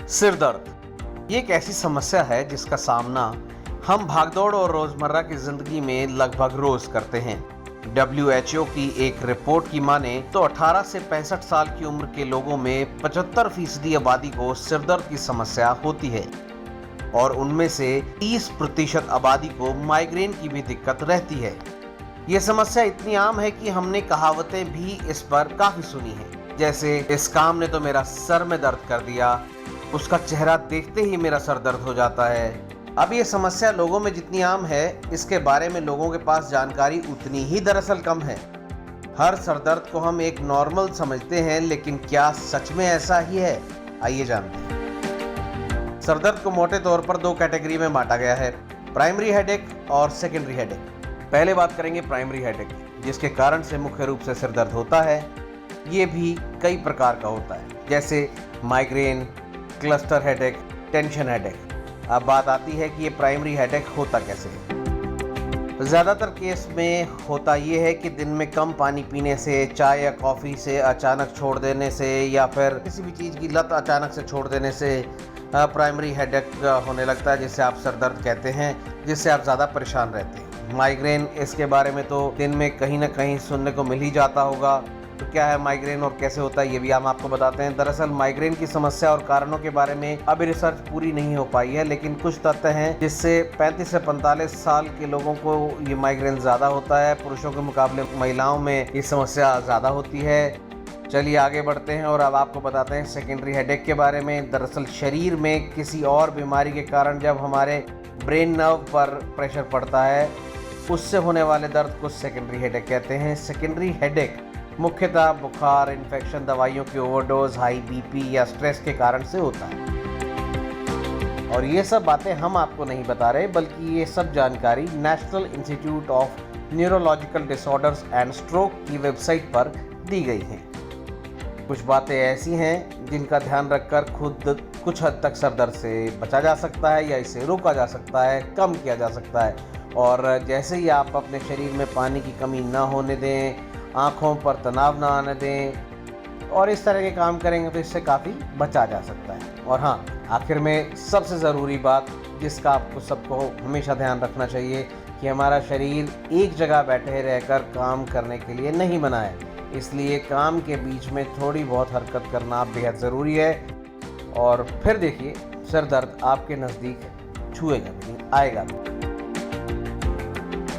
सिर दर्द ये एक ऐसी समस्या है जिसका सामना हम भागदौड़ और रोजमर्रा की जिंदगी में लगभग रोज करते हैं। WHO की एक रिपोर्ट की माने तो 18 से 65 साल की उम्र के लोगों में 75% आबादी को सिर दर्द की समस्या होती है और उनमें से 30% आबादी को माइग्रेन की भी दिक्कत रहती है। ये समस्या इतनी आम है कि हमने कहावतें भी इस पर काफी सुनी है, जैसे इस काम ने तो मेरा सर में दर्द कर दिया, उसका चेहरा देखते ही मेरा सर दर्द हो जाता है। अब ये समस्या लोगों में जितनी आम है, इसके बारे में लोगों के पास जानकारी उतनी ही दरअसल कम है। हर सर दर्द को हम एक नॉर्मल समझते हैं, लेकिन क्या सच में ऐसा ही है? आइए जानते हैं। सर दर्द को मोटे तौर पर दो कैटेगरी में बांटा गया है, प्राइमरी हेडेक और सेकेंडरी हेडेक। पहले बात करेंगे प्राइमरी हेडेक, जिसके कारण से मुख्य रूप से सिर दर्द होता है। ये भी कई प्रकार का होता है, जैसे migraine, cluster headache, tension headache. अब बात आती है कि ये प्राइमरी हेडेक होता कैसे है। ज़्यादातर केस में होता ये है कि दिन में कम पानी पीने से, चाय या कॉफ़ी से अचानक छोड़ देने से, या फिर किसी भी चीज़ की लत अचानक से छोड़ देने से प्राइमरी हेडेक होने लगता है, जिसे आप सर दर्द कहते हैं, जिससे आप ज़्यादा परेशान रहते हैं। माइग्रेन, इसके बारे में तो दिन में कहीं ना कहीं सुनने को मिल ही जाता होगा। तो क्या है माइग्रेन और कैसे होता है, ये भी हम आपको बताते हैं। दरअसल माइग्रेन की समस्या और कारणों के बारे में अभी रिसर्च पूरी नहीं हो पाई है, लेकिन कुछ तथ्य हैं जिससे 35 से 45 साल के लोगों को ये माइग्रेन ज़्यादा होता है। पुरुषों के मुकाबले महिलाओं में ये समस्या ज़्यादा होती है। चलिए आगे बढ़ते हैं और अब आपको बताते हैं सेकेंडरी हेडेक के बारे में। दरअसल शरीर में किसी और बीमारी के कारण जब हमारे ब्रेन नर्व पर प्रेशर पड़ता है, उससे होने वाले दर्द को सेकेंडरी हेडेक कहते हैं। सेकेंडरी हेडेक मुख्यतः बुखार, इन्फेक्शन, दवाइयों की ओवरडोज, हाई बीपी या स्ट्रेस के कारण से होता है। और ये सब बातें हम आपको नहीं बता रहे, बल्कि ये सब जानकारी national institute of neurological disorders and stroke की वेबसाइट पर दी गई हैं। कुछ बातें ऐसी हैं जिनका ध्यान रखकर खुद कुछ हद तक सर दर्द से बचा जा सकता है, या इसे रोका जा सकता है, कम किया जा सकता है। और जैसे ही आप अपने शरीर में पानी की कमी ना होने दें, आँखों पर तनाव ना आने दें और इस तरह के काम करेंगे तो इससे काफ़ी बचा जा सकता है। और हाँ, आखिर में सबसे ज़रूरी बात जिसका आपको सबको हमेशा ध्यान रखना चाहिए कि हमारा शरीर एक जगह बैठे रहकर काम करने के लिए नहीं बना है, इसलिए काम के बीच में थोड़ी बहुत हरकत करना बेहद ज़रूरी है। और फिर देखिए, सर दर्द आपके नज़दीक छुएगा भी नहीं, आएगा भी।